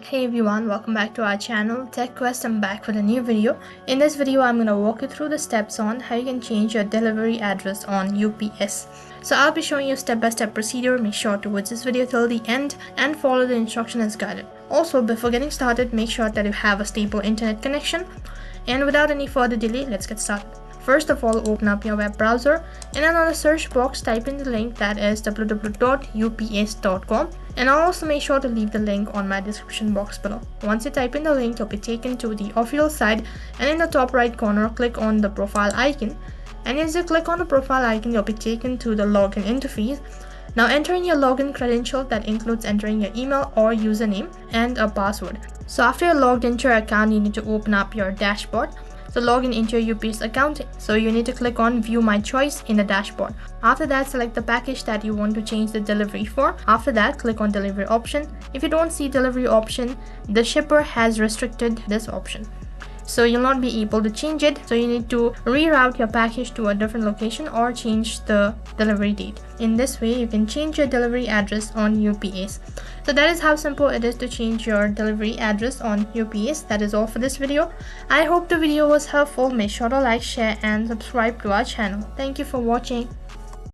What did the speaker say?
Hey everyone, welcome back to our channel TechQuest. I'm back with a new video. In this video, I'm going to walk you through the steps on how you can change your delivery address on UPS. So I'll be showing you step-by-step procedure. Make sure to watch this video till the end and follow the instruction as guided. Also, before getting started, make sure that you have a stable internet connection. And without any further delay, let's get started. First of all, open up your web browser and then on the search box type in the link that is www.ups.com, and I'll also make sure to leave the link on my description box below. Once you type in the link, you'll be taken to the official site, and in the top right corner click on the profile icon, and as you click on the profile icon you'll be taken to the login interface. Now enter in your login credential that includes entering your email or username and a password. So after you're logged into your account, you need to open up your dashboard. So log in into your UPS account. So you need to click on view my choice in the dashboard. After that, select the package that you want to change the delivery for. After that, click on delivery option. If you don't see delivery option, the shipper has restricted this option, so you'll not be able to change it. So you need to reroute your package to a different location or change the delivery date. In this way, you can change your delivery address on UPS. So that is how simple it is to change your delivery address on UPS. That is all for this video. I hope the video was helpful. Make sure to like, share and subscribe to our channel. Thank you for watching.